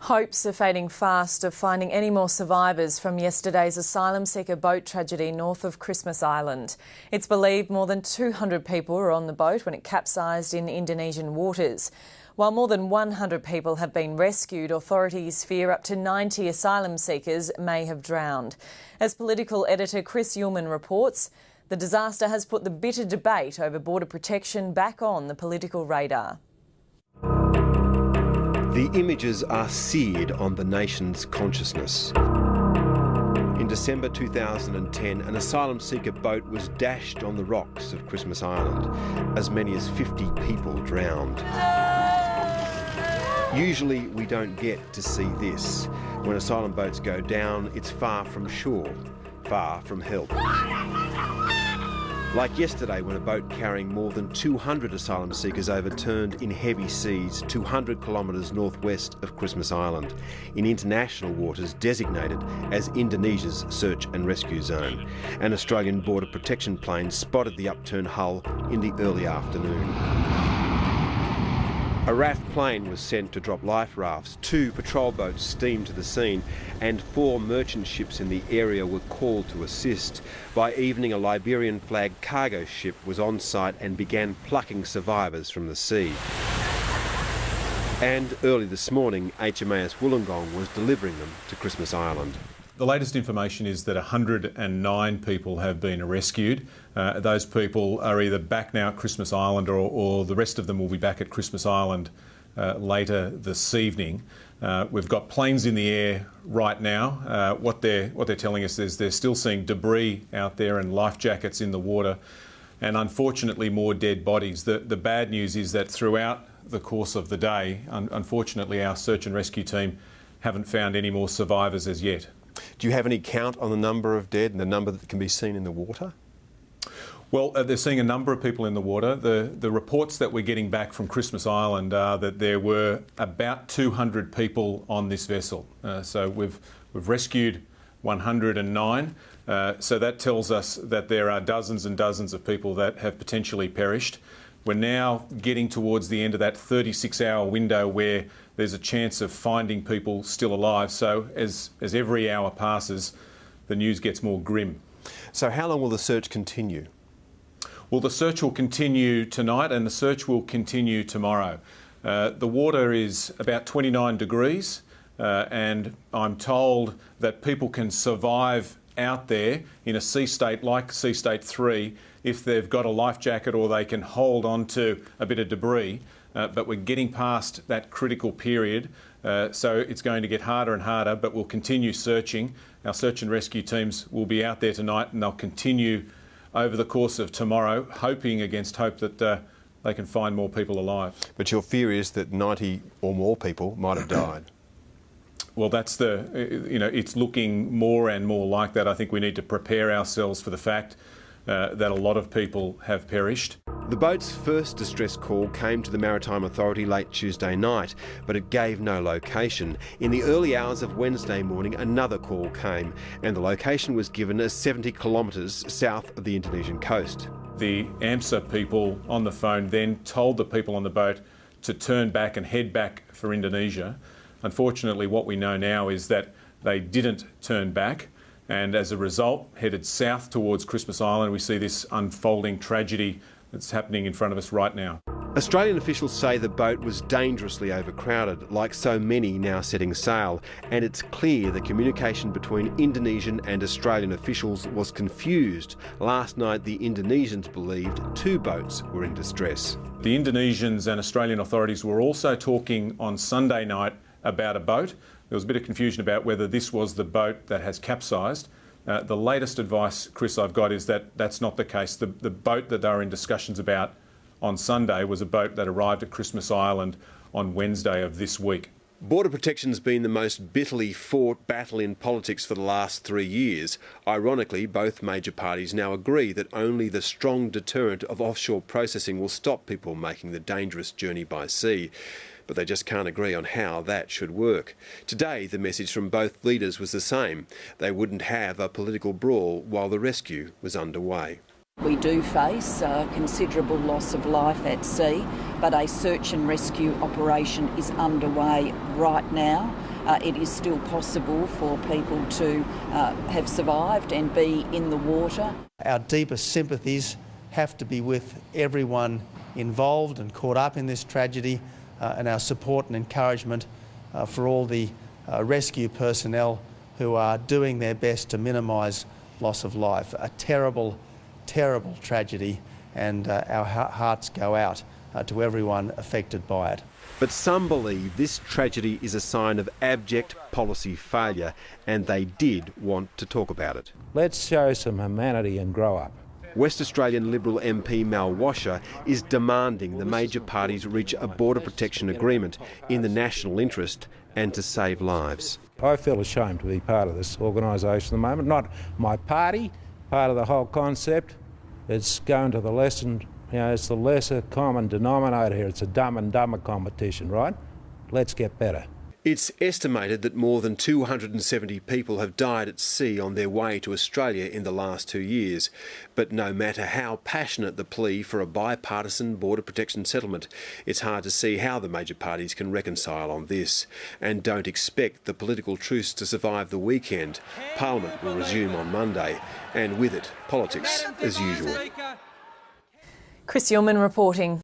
Hopes are fading fast of finding any more survivors from yesterday's asylum seeker boat tragedy north of Christmas Island. It's believed more than 200 people were on the boat when it capsized in Indonesian waters. While more than 100 people have been rescued, authorities fear up to 90 asylum seekers may have drowned. As political editor Chris Uhlmann reports, the disaster has put the bitter debate over border protection back on the political radar. The images are seared on the nation's consciousness. In December 2010, an asylum seeker boat was dashed on the rocks of Christmas Island. As many as 50 people drowned. Usually we don't get to see this. When asylum boats go down, it's far from shore, far from help. Like yesterday when a boat carrying more than 200 asylum seekers overturned in heavy seas 200 kilometres northwest of Christmas Island, in international waters designated as Indonesia's search and rescue zone. An Australian border protection plane spotted the upturned hull in the early afternoon. A RAF plane was sent to drop life rafts, 2 patrol boats steamed to the scene, and 4 merchant ships in the area were called to assist. By evening, a Liberian-flagged cargo ship was on site and began plucking survivors from the sea. And early this morning, HMAS Wollongong was delivering them to Christmas Island. The latest information is that 109 people have been rescued. Those people are either back now at Christmas Island or the rest of them will be back at Christmas Island later this evening. We've got planes in the air right now. What they're telling us is they're still seeing debris out there and life jackets in the water, and unfortunately more dead bodies. The bad news is that throughout the course of the day, unfortunately our search and rescue team haven't found any more survivors as yet. Do you have any count on the number of dead and the number that can be seen in the water? Well, they're seeing a number of people in the water. The reports that we're getting back from Christmas Island are that there were about 200 people on this vessel. So we've rescued 109. So that tells us that there are dozens and dozens of people that have potentially perished. We're now getting towards the end of that 36-hour window where there's a chance of finding people still alive. So as every hour passes, the news gets more grim. So how long will the search continue? Well, the search will continue tonight and the search will continue tomorrow. The water is about 29 degrees and I'm told that people can survive out there in a sea state like Sea State 3 if they've got a life jacket or they can hold on to a bit of debris. But we're getting past that critical period, so it's going to get harder and harder, but we'll continue searching. Our search and rescue teams will be out there tonight and they'll continue over the course of tomorrow, hoping against hope that they can find more people alive. But your fear is that 90 or more people might have died. Well, that's it's looking more and more like that. I think we need to prepare ourselves for the fact that a lot of people have perished. The boat's first distress call came to the Maritime Authority late Tuesday night, but it gave no location. In the early hours of Wednesday morning, another call came, and the location was given as 70 kilometres south of the Indonesian coast. The AMSA people on the phone then told the people on the boat to turn back and head back for Indonesia. Unfortunately, what we know now is that they didn't turn back, and as a result, headed south towards Christmas Island. We see this unfolding tragedy that's happening in front of us right now. Australian officials say the boat was dangerously overcrowded, like so many now setting sail, and it's clear the communication between Indonesian and Australian officials was confused. Last night, the Indonesians believed 2 boats were in distress. The Indonesians and Australian authorities were also talking on Sunday night about a boat. There was a bit of confusion about whether this was the boat that has capsized. The latest advice, Chris, I've got is that that's not the case. The boat that they were in discussions about on Sunday was a boat that arrived at Christmas Island on Wednesday of this week. Border protection's been the most bitterly fought battle in politics for the last 3 years. Ironically, both major parties now agree that only the strong deterrent of offshore processing will stop people making the dangerous journey by sea. But they just can't agree on how that should work. Today, the message from both leaders was the same. They wouldn't have a political brawl while the rescue was underway. We do face considerable loss of life at sea, but a search and rescue operation is underway right now. it is still possible for people to have survived and be in the water. Our deepest sympathies have to be with everyone involved and caught up in this tragedy, and our support and encouragement for all the rescue personnel who are doing their best to minimise loss of life. A terrible, terrible tragedy, and our hearts go out to everyone affected by it. But some believe this tragedy is a sign of abject policy failure, and they did want to talk about it. Let's show some humanity and grow up. West Australian Liberal MP Mal Washer is demanding the major parties reach a border protection agreement in the national interest and to save lives. I feel ashamed to be part of this organisation at the moment. Not my party, part of the whole concept. It's going to the lesson, it's the lesser common denominator here. It's a dumb and dumber competition, right? Let's get better. It's estimated that more than 270 people have died at sea on their way to Australia in the last 2 years. But no matter how passionate the plea for a bipartisan border protection settlement, it's hard to see how the major parties can reconcile on this. And don't expect the political truce to survive the weekend. Parliament will resume on Monday, and with it, politics as usual. Chris Yeoman reporting.